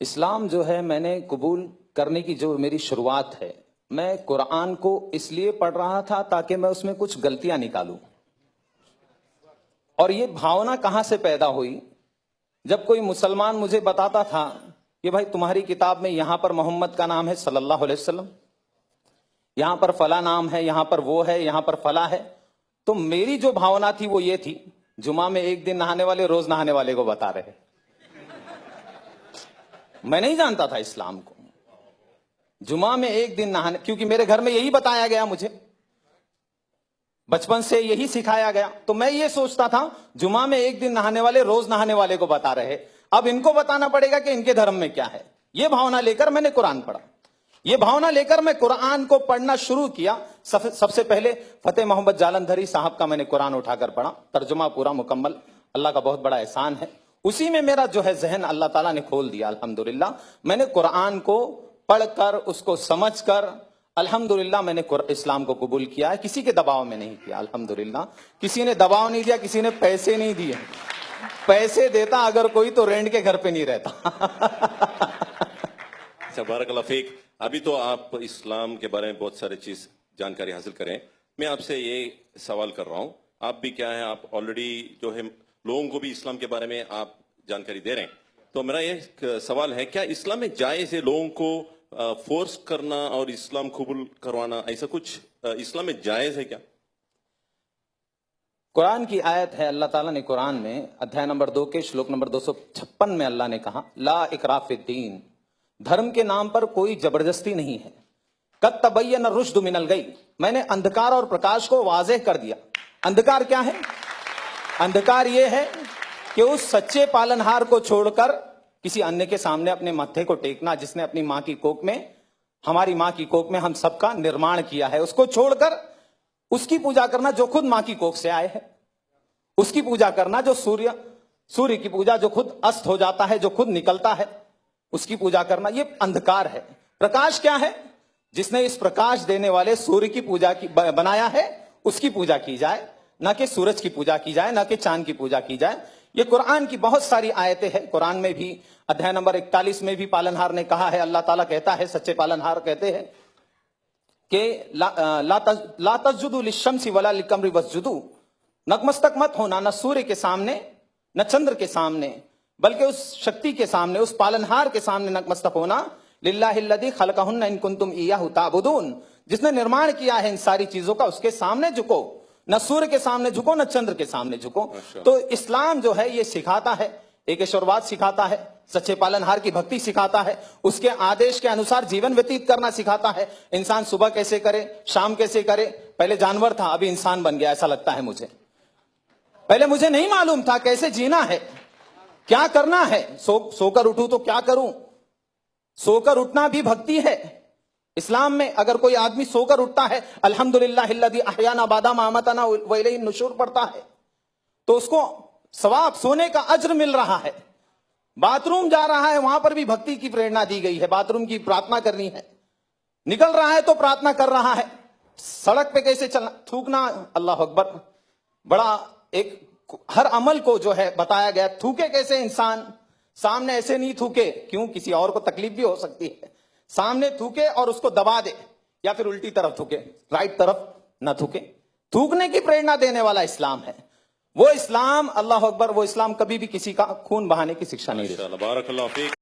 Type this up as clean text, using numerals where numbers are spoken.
इस्लाम जो है मैंने कबूल करने की जो मेरी शुरुआत है, मैं कुरान को इसलिए पढ़ रहा था ताकि मैं उसमें कुछ गलतियां निकालूं। और ये भावना कहां से पैदा हुई, जब कोई मुसलमान मुझे बताता था कि भाई तुम्हारी किताब में यहां पर मोहम्मद का नाम है सल्लल्लाहु अलैहि वसल्लम, यहां पर फला नाम है, यहां पर वो है, यहां पर फला है, तो मेरी जो भावना थी वो ये थी, जुमा में एक दिन नहाने वाले रोज नहाने वाले को बता रहे। मैं नहीं जानता था इस्लाम को। जुमा में एक दिन नहाने, क्योंकि मेरे घर में यही बताया गया, मुझे बचपन से यही सिखाया गया, तो मैं ये सोचता था जुमा में एक दिन नहाने वाले रोज नहाने वाले को बता रहे, अब इनको बताना पड़ेगा कि इनके धर्म में क्या है। ये भावना लेकर मैंने कुरान पढ़ा। ये भावना लेकर मैं कुरान को पढ़ना शुरू किया। सबसे पहले फतेह मोहम्मद जालंधरी साहब का मैंने कुरान उठाकर पढ़ा, तर्जुमा पूरा मुकम्मल, अल्लाह का बहुत बड़ा एहसान है। उसी में मेरा जो है जहन अल्लाह ताला ने खोल दिया अल्हम्दुलिल्लाह। मैंने कुरान को पढ़कर, उसको समझकर अल्हम्दुलिल्लाह मैंने इस्लाम को कबूल किया है। किसी के दबाव में नहीं किया अल्हम्दुलिल्लाह। किसी ने दबाव नहीं दिया, किसी ने पैसे नहीं दिए। पैसे देता अगर कोई तो रेंट के घर पे नहीं रहता। अच्छा, बारकल्लाह फीक। अभी तो आप इस्लाम के बारे में बहुत सारी चीज जानकारी हासिल करें। मैं आपसे ये सवाल कर रहा हूँ, आप भी क्या है, आप ऑलरेडी जो है लोगों को भी इस्लाम के बारे में आप जानकारी दे रहे हैं, तो मेरा ये सवाल है, क्या इस्लाम में जायज है लोगों को फोर्स करना और इस्लाम कबूल करवाना, ऐसा कुछ इस्लाम में जायज है क्या? कुरान की आयत है, अल्लाह ताला ने कुरान में अध्याय नंबर 2 के श्लोक नंबर 256 में अल्लाह ने कहा, ला इकराह फिद्दीन, धर्म के नाम पर कोई जबरदस्ती नहीं है। कद तबय्यन रुश्द मिनल गई, मैंने अंधकार और प्रकाश को वाज़ेह कर दिया। अंधकार क्या है? अंधकार यह है कि उस सच्चे पालनहार को छोड़कर किसी अन्य के सामने अपने माथे को टेकना, जिसने अपनी मां की कोख में, हमारी मां की कोख में हम सबका निर्माण किया है, उसको छोड़कर उसकी पूजा करना जो खुद मां की कोख से आए हैं, उसकी पूजा करना जो सूर्य की पूजा जो खुद अस्त हो जाता है, जो खुद निकलता है, उसकी पूजा करना, ये अंधकार है। प्रकाश क्या है? जिसने इस प्रकाश देने वाले सूर्य की पूजा की बनाया है, उसकी पूजा की जाए, ना कि सूरज की पूजा की जाए, ना कि चांद की पूजा की जाए। ये कुरान की बहुत सारी आयतें हैं। कुरान में भी अध्याय नंबर 41 में भी पालनहार ने कहा है, अल्लाह ताला कहता है, सच्चे पालनहार कहते हैं कि ला तस्जुदू लिश्शम्सी वला लिलकमरी वस्जुदू, नतमस्तक मत होना न सूर्य के सामने न चंद्र के सामने, बल्कि उस शक्ति के सामने, उस पालनहार के सामने नतमस्तक होना, लिल्लाहिल्लज़ी खलक़हुन्ना इन कुंतुम इय्याहु ताबुदून, जिसने निर्माण किया है इन सारी चीजों का, उसके सामने झुको। न सूर्य के सामने झुको, न चंद्र के सामने झुको। तो इस्लाम जो है ये सिखाता है, एक ईश्वरवाद सिखाता है, सच्चे पालनहार की भक्ति सिखाता है, उसके आदेश के अनुसार जीवन व्यतीत करना सिखाता है। इंसान सुबह कैसे करे, शाम कैसे करे। पहले जानवर था, अभी इंसान बन गया, ऐसा लगता है मुझे। पहले मुझे नहीं मालूम था कैसे जीना है, क्या करना है। सोकर उठूं तो क्या करूं? सोकर उठना भी भक्ति है। इस्लाम में अगर कोई आदमी सोकर उठता है, अल्हम्दुलिल्लाहिल्लज़ी अहयाना बादा मा अमातना व इलैहि नुशूर पढ़ता है, तो उसको सवाब, सोने का अज्र मिल रहा है। बाथरूम जा रहा है, वहां पर भी भक्ति की प्रेरणा दी गई है, बाथरूम की प्रार्थना करनी है। निकल रहा है तो प्रार्थना कर रहा है। सड़क पे कैसे चलना, थूकना, अल्लाह अकबर, बड़ा एक हर अमल को जो है बताया गया। थूके कैसे इंसान, सामने ऐसे नहीं थूके, क्यों, किसी और को तकलीफ भी हो सकती है। सामने थूके और उसको दबा दे, या फिर उल्टी तरफ थूके, राइट तरफ ना थूके। थूकने की प्रेरणा देने वाला इस्लाम है। वो इस्लाम, अल्लाह अकबर, वो इस्लाम कभी भी किसी का खून बहाने की शिक्षा नहीं देता। बारकल्लाह फीक।